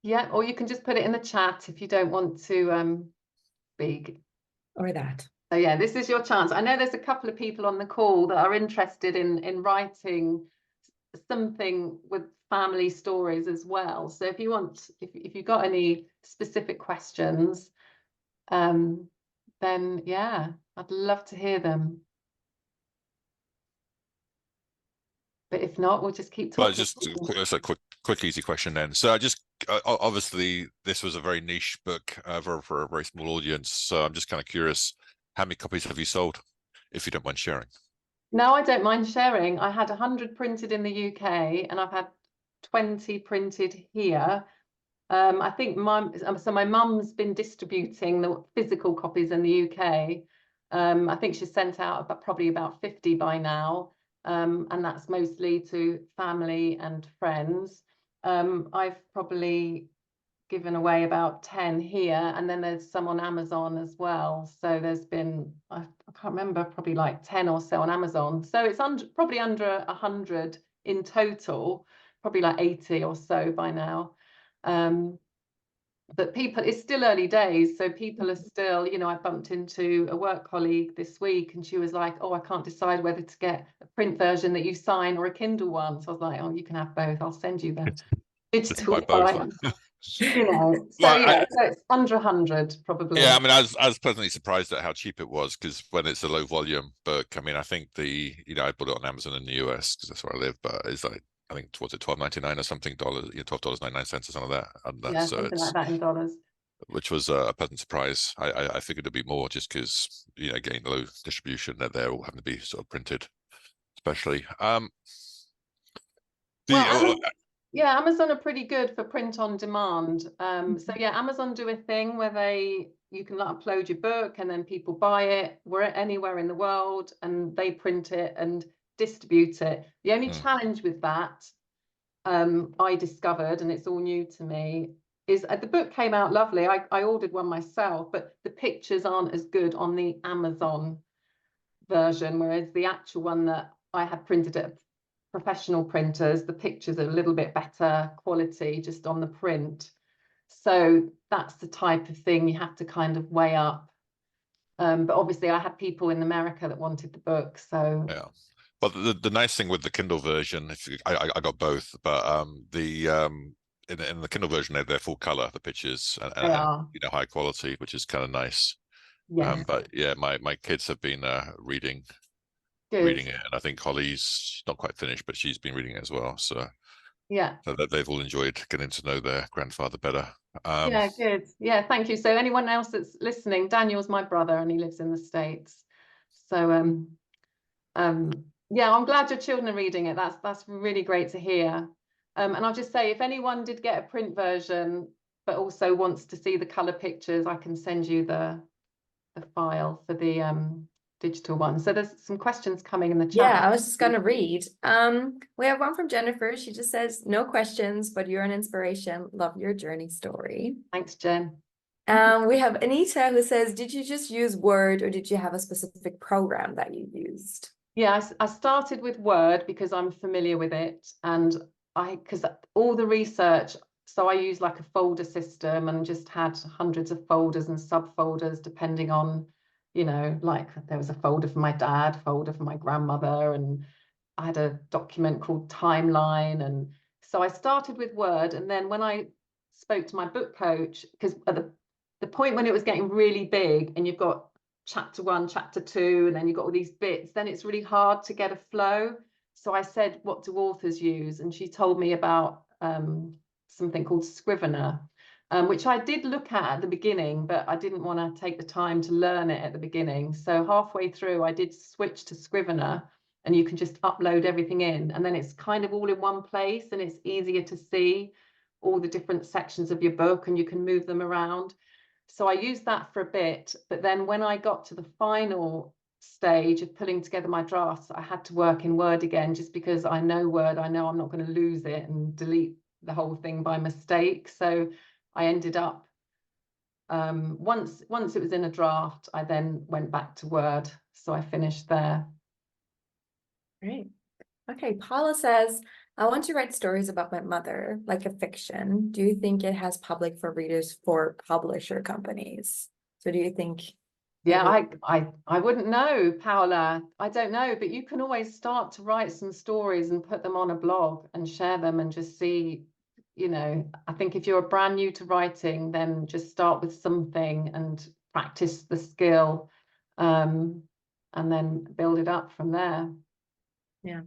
Yeah, or you can just put it in the chat if you don't want to speak. Or that. So yeah, this is your chance. I know there's a couple of people on the call that are interested in writing something with family stories as well. So if you've got any specific questions, then yeah, I'd love to hear them. But if not, we'll just keep Well, talking. just a quick, easy question then. So I just obviously this was a very niche book for a very small audience. So I'm just kind of curious, how many copies have you sold, if you don't mind sharing? No, I don't mind sharing. I had 100 printed in the UK, and I've had 20 printed here. I think my mum's been distributing the physical copies in the UK. I think she's sent out probably about 50 by now, and that's mostly to family and friends. I've probably given away about 10 here, and then there's some on Amazon as well. So there's been, I can't remember, probably like 10 or so on Amazon. So it's probably under 100 in total, probably like 80 or so by now. But it's still early days, so people are still, I bumped into a work colleague this week, and she was like, oh, I can't decide whether to get a print version that you sign or a Kindle one. So I was like, oh, you can have both. I'll send you the digital file. So Well, yeah, so it's under 100 probably. yeah, I mean, I was pleasantly surprised at how cheap it was, because when it's a low volume book, I mean, I think I bought it on Amazon in the US because that's where I live, but it's like, I think, what's it, $12.99 or something, $12.99 or something like that. Yeah, So something like that in dollars. which was a pleasant surprise. I figured it'd be more, just because getting the low distribution, that they're all having to be sort of printed, especially. Well, yeah, Amazon are pretty good for print on demand. So yeah, Amazon do a thing where you can upload your book, and then people buy it anywhere in the world, and they print it and distribute it. The only challenge with that, I discovered, and it's all new to me, is the book came out lovely. I ordered one myself, but the pictures aren't as good on the Amazon version, whereas the actual one that I had printed at professional printers, the pictures are a little bit better quality just on the print. So that's the type of thing you have to kind of weigh up. But obviously I had people in America that wanted the book, so Yeah. Well, the nice thing with the Kindle version, I got both, but in the Kindle version they're full color, the pictures, they and are. you know, high quality, which is kind of nice. Yes, But yeah, my kids have been reading good. it, and I think Holly's not quite finished, but she's been reading it as well. So Yeah. that they've all enjoyed getting to know their grandfather better. Yeah, good. Yeah, thank you. So anyone else that's listening, Daniel's my brother and he lives in the States. So yeah, I'm glad your children are reading it. That's really great to hear. And I'll just say, if anyone did get a print version but also wants to see the color pictures, I can send you the file for the digital one. So there's some questions coming in the chat. Yeah, I was just gonna read. We have one from Jennifer. She just says, no questions, but you're an inspiration. Love your journey story. Thanks, Jen. We have Anita who says, did you just use Word or did you have a specific program that you used? Yeah, I started with Word because I'm familiar with it, and because all the research, so I use like a folder system and just had hundreds of folders and subfolders depending on, you know, like there was a folder for my dad, folder for my grandmother, and I had a document called Timeline. And so I started with Word, and then when I spoke to my book coach, because at the point when it was getting really big and you've got chapter 1, chapter 2, and then you've got all these bits, then it's really hard to get a flow. So I said, what do authors use? And she told me about something called Scrivener, which I did look at the beginning, but I didn't want to take the time to learn it at the beginning. So halfway through, I did switch to Scrivener, and you can just upload everything in, and then it's kind of all in one place, and it's easier to see all the different sections of your book, and you can move them around. So I used that for a bit, but then when I got to the final stage of putting together my drafts, I had to work in Word again, just because I know Word, I know I'm not going to lose it and delete the whole thing by mistake. So I ended up, once it was in a draft, I then went back to Word. So I finished there. Great. Okay, Paula says, I want to write stories about my mother, like a fiction. Do you think it has public for readers for publisher companies? So do you think Yeah, I wouldn't know, Paula. I don't know, but you can always start to write some stories and put them on a blog and share them and just see, you know, I think if you're brand new to writing, then just start with something and practice the skill, and then build it up from there. Yeah.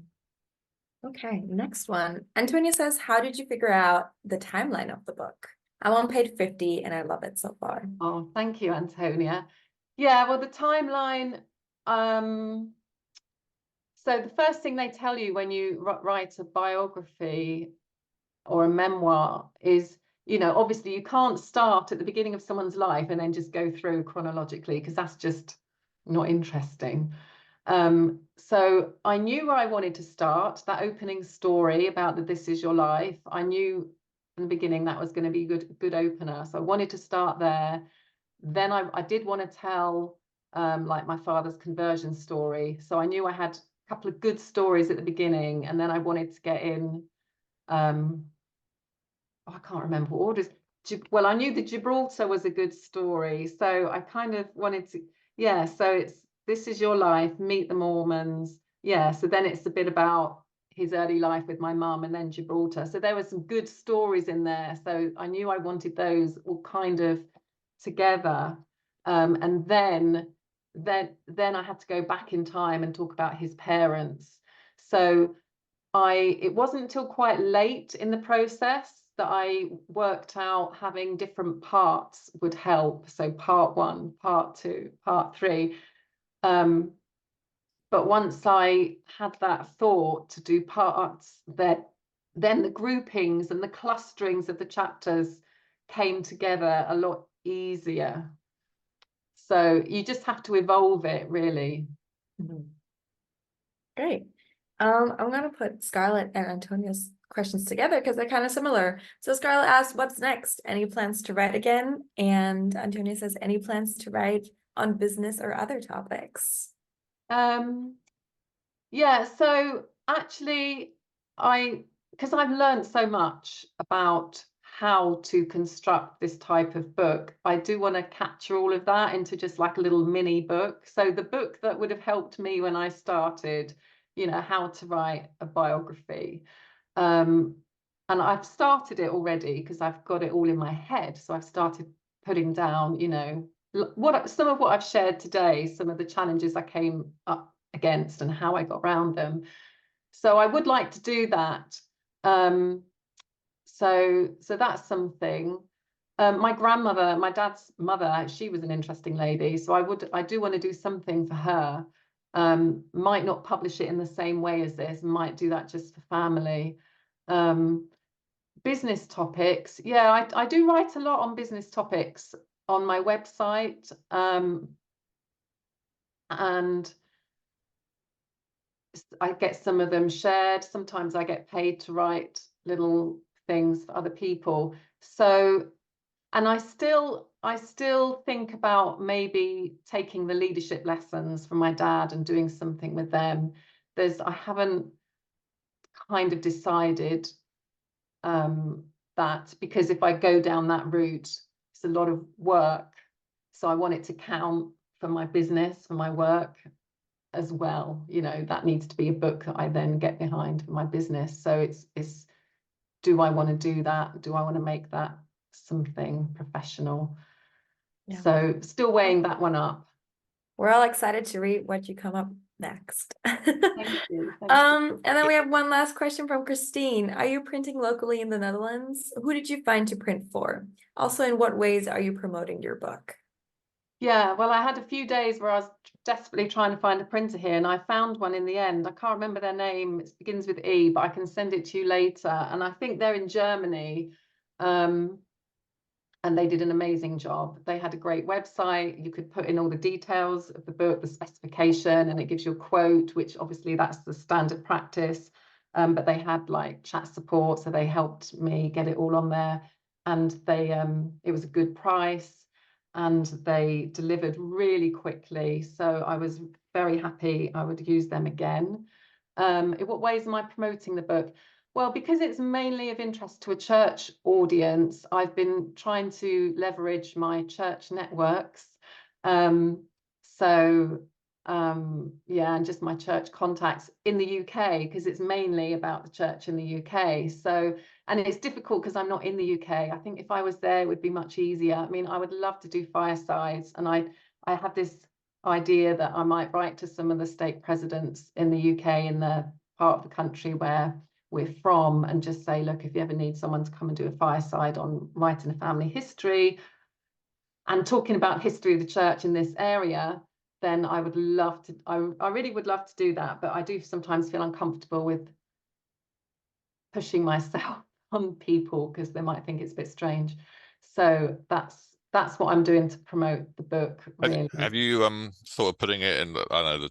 Okay, next one. Antonia says, how did you figure out the timeline of the book? I'm on page 50 and I love it so far. Oh, thank you, Antonia. Yeah, well, the timeline, so the first thing they tell you when you write a biography or a memoir is, you know, obviously you can't start at the beginning of someone's life and then just go through chronologically, because that's just not interesting. So I knew where I wanted to start, that opening story about the This Is Your Life. I knew from the beginning that was going to be a good opener. So I wanted to start there. Then I did want to tell like my father's conversion story. So I knew I had a couple of good stories at the beginning, and then I wanted to get in I can't remember what orders. Well, I knew the Gibraltar was a good story, so I kind of wanted to, yeah, so it's This Is Your Life, Meet the Mormons. Yeah, so then it's a bit about his early life with my mum, and then Gibraltar. So there were some good stories in there. So I knew I wanted those all kind of together. And then I had to go back in time and talk about his parents. So it wasn't until quite late in the process that I worked out having different parts would help. So part 1, part 2, part 3. But once I had that thought to do parts, then the groupings and the clusterings of the chapters came together a lot easier. So you just have to evolve it, really. Great. I'm gonna put Scarlett and Antonia's questions together because they're kind of similar. So Scarlett asks, what's next? Any plans to write again? And Antonia says, any plans to write on business or other topics? Yeah, so actually because I've learned so much about how to construct this type of book. I do want to capture all of that into just like a little mini book. So the book that would have helped me when I started, you know, how to write a biography. And I've started it already because I've got it all in my head. So I've started putting down, you know, some of what I've shared today, some of the challenges I came up against and how I got around them. So I would like to do that. So that's something. My grandmother, my dad's mother, she was an interesting lady. So I do want to do something for her. Might not publish it in the same way as this, might do that just for family. Business topics. Yeah, I do write a lot on business topics on my website. And I get some of them shared. Sometimes I get paid to write little things for other people. So, and I still think about maybe taking the leadership lessons from my dad and doing something with them. I haven't kind of decided that, because if I go down that route, it's a lot of work. So I want it to count for my business, for my work as well. You know, that needs to be a book that I then get behind for my business. So it's do I want to do that? Do I want to make that something professional? Yeah. So still weighing that one up. We're all excited to read what you come up next. Thank you. Thank you. And then we have one last question from Christine. Are you printing locally in the Netherlands? Who did you find to print for? Also, in what ways are you promoting your book? Yeah, well, I had a few days where I was desperately trying to find a printer here, and I found one in the end. I can't remember their name. It begins with E, but I can send it to you later. And I think they're in Germany. And they did an amazing job. They had a great website. You could put in all the details of the book, the specification, and it gives you a quote, which obviously that's the standard practice. But they had like chat support, so they helped me get it all on there. And it was a good price, and they delivered really quickly. So I was very happy. I would use them again. In what ways am I promoting the book? Well, because it's mainly of interest to a church audience, I've been trying to leverage my church networks. Yeah, and just my church contacts in the UK, because it's mainly about the church in the UK. So, and it's difficult because I'm not in the UK. I think if I was there, it would be much easier. I mean, I would love to do firesides, and I have this idea that I might write to some of the stake presidents in the UK, in the part of the country where we're from, and just say, look, if you ever need someone to come and do a fireside on writing a family history and talking about history of the church in this area, then I would love to, I really would love to do that. But I do sometimes feel uncomfortable with pushing myself on people because they might think it's a bit strange. So that's what I'm doing to promote the book, really. Have you thought of putting it in? I don't know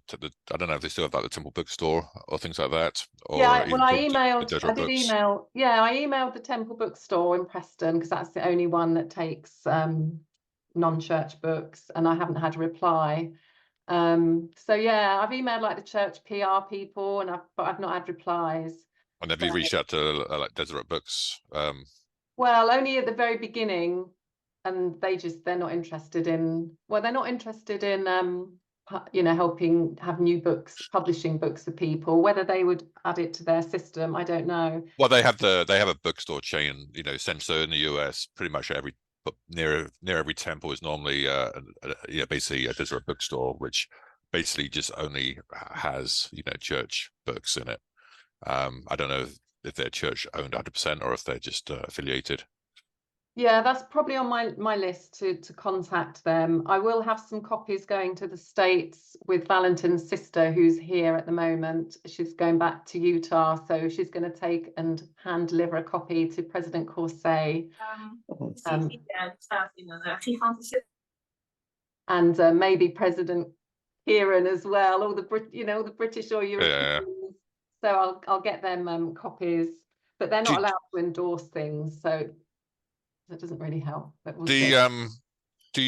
I don't know if they still have like the Temple Bookstore or things like that, or Yeah, even well, I Deseret did Books. email. Yeah, I emailed the Temple Bookstore in Preston because that's the only one that takes non-church books, and I haven't had a reply. So yeah, I've emailed like the church PR people, but I've not had replies. And have you reached out to like Deseret Books? Well, only at the very beginning, and they're not interested in. Well, they're not interested in you know, helping have new books, publishing books for people. Whether they would add it to their system, I don't know. Well, they have a bookstore chain, you know, so in the US, pretty much near every temple is normally basically a Deseret bookstore, which basically just only has, you know, church books in it. I don't know if they're church owned 100% or if they're just affiliated. Yeah, that's probably on my list to contact them. I will have some copies going to the States with Valentin's sister, who's here at the moment. She's going back to Utah, so she's going to take and hand deliver a copy to President Corset. And maybe President Kieran as well, all the the British or Europeans. Yeah. So I'll get them copies, but they're not allowed to endorse things, so that doesn't really help. But we'll see. Do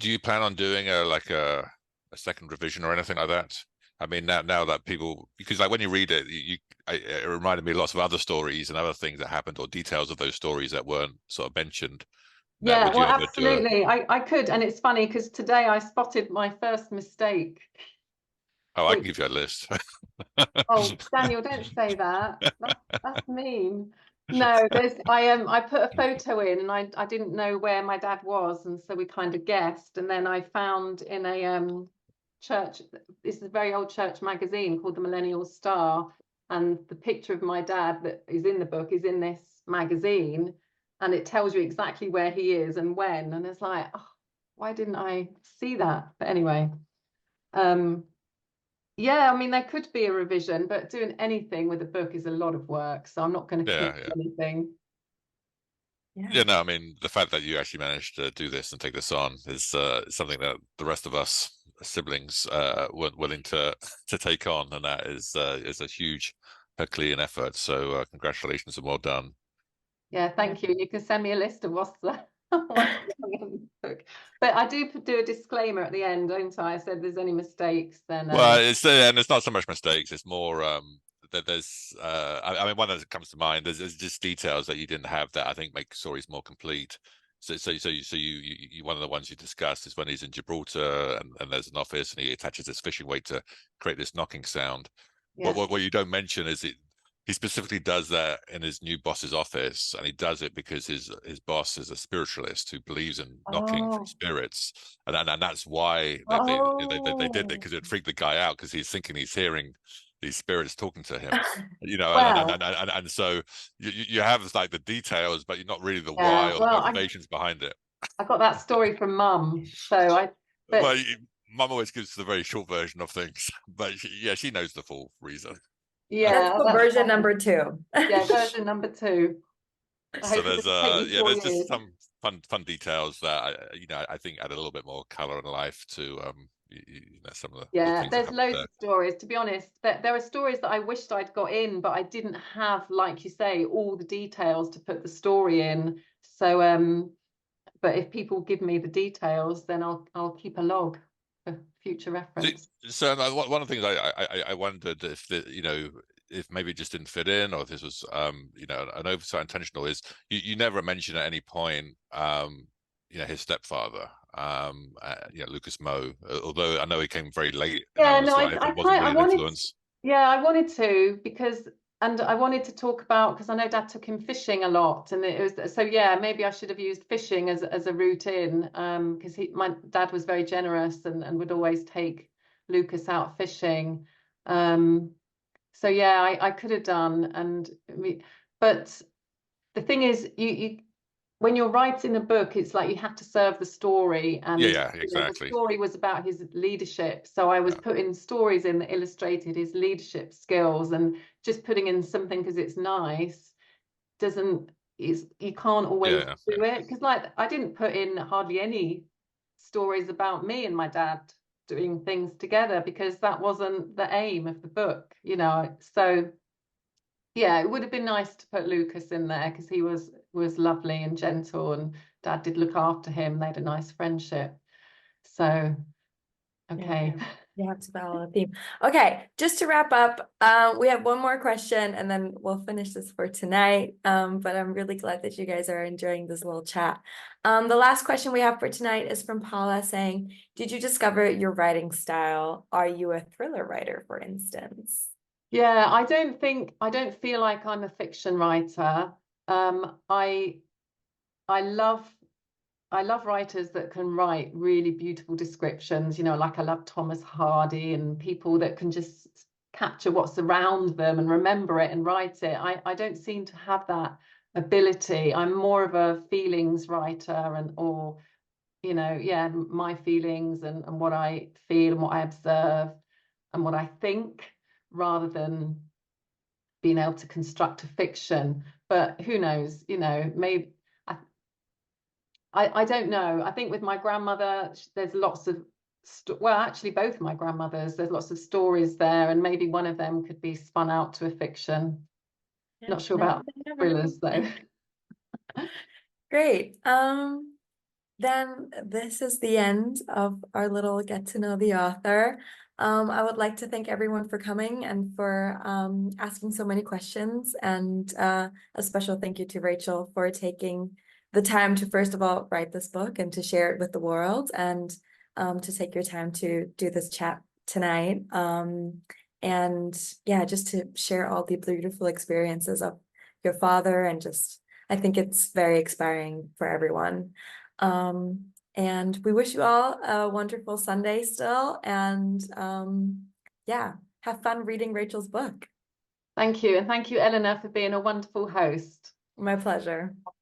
you plan on doing a second revision or anything like that? I mean, now that people, because like when you read it, it reminded me of lots of other stories and other things that happened, or details of those stories that weren't sort of mentioned. Now, Yeah, would you well, ever do a? absolutely. I could, and it's funny because today I spotted my first mistake, Oh, I can which, give you a list. oh, Daniel, don't say that. That's mean. No, I put a photo in, and I didn't know where my dad was, and so we kind of guessed. And then I found in a church, this is a very old church magazine called the Millennial Star, and the picture of my dad that is in the book is in this magazine, and it tells you exactly where he is and when. And it's like, oh, why didn't I see that? But anyway, yeah, I mean, there could be a revision, but doing anything with a book is a lot of work, so I'm not going to Yeah, commit yeah. to anything. Yeah, no, I mean, the fact that you actually managed to do this and take this on is something that the rest of us siblings weren't willing to to take on, and that is a huge Herculean effort. So congratulations and well done. Yeah, thank you. You can send me a list of what's what's going in the book. But I do do a disclaimer at the end, don't I? I said there's any mistakes, then Well, and it's not so much mistakes; it's more that there's I mean, one that comes to mind. There's just details that you didn't have that I think make stories more complete. So one of the ones you discussed is when he's in Gibraltar and there's an office and he attaches this fishing weight to create this knocking sound. yeah. What you don't mention is he specifically does that in his new boss's office, and he does it because his boss is a spiritualist who believes in knocking from Oh, spirits, and that's why they did it, oh. because it freaked the guy out because he's thinking he's hearing these spirits talking to him, Well, and so you have like the details, but you're not really the yeah. why or the Well, motivations behind it. I got that story from Mum, so Well, but Mum always gives the very short version of things, but she knows the full reason. Let's yeah, go that's version fine. number 2. Yeah, version number 2. I So hope it there's doesn't take me yeah, 4 there's just years. some fun details that I think add a little bit more color and life to some of the Yeah, things that there's happen loads there. of stories. To be honest, there are stories that I wished I'd got in, but I didn't have, like you say, all the details to put the story in. So, but if people give me the details, then I'll keep a log for future So, reference. one of the things I wondered if if maybe it just didn't fit in, or if this was an oversight intentional, is you never mention at any point his stepfather, Lucas Moe, although I know he came very late in Yeah, Ellinor's no, life and wasn't I really an wanted, influence. yeah, I wanted to because, and I wanted to talk about because I know Dad took him fishing a lot, and it was so yeah, maybe I should have used fishing as a route in, because my dad was very generous and would always take Lucas out fishing, so yeah, I could have done, but the thing is, you when you're writing a book, it's like you have to serve the story, Yeah, and yeah, the exactly. story was about his leadership. So I was Yeah, putting stories in that illustrated his leadership skills, and just putting in something because it's nice doesn't is you can't always yeah, yeah. do it because like I didn't put in hardly any stories about me and my dad doing things together because that wasn't the aim of the book, So yeah, it would have been nice to put Lucas in there because he was lovely and gentle, and Dad did look after him. They had a nice friendship. So, okay. Yeah, you have to follow a theme. Okay, just to wrap up, we have one more question and then we'll finish this for tonight. But I'm really glad that you guys are enjoying this little chat. The last question we have for tonight is from Paula saying, did you discover your writing style? Are you a thriller writer, for instance? Yeah, I don't feel like I'm a fiction writer. I love writers that can write really beautiful descriptions, like I love Thomas Hardy and people that can just capture what's around them and remember it and write it. I don't seem to have that ability. I'm more of a feelings writer yeah, my feelings and what I feel and what I observe and what I think rather than being able to construct a fiction. But who knows, maybe I don't know. I think with my grandmother, there's lots of, well, actually, both my grandmothers, there's lots of stories there, and maybe one of them could be spun out to a fiction. Yeah, Not sure never about say never. thrillers, though. Great. Then this is the end of our little get to know the author. I would like to thank everyone for coming and for asking so many questions. And a special thank you to Rachel for taking the time to, first of all, write this book and to share it with the world, and to take your time to do this chat tonight. And yeah, just to share all the beautiful experiences of your father, and just, I think it's very inspiring for everyone. And we wish you all a wonderful Sunday still. And yeah, have fun reading Rachel's book. Thank you. And thank you, Eleanor, for being a wonderful host. My pleasure.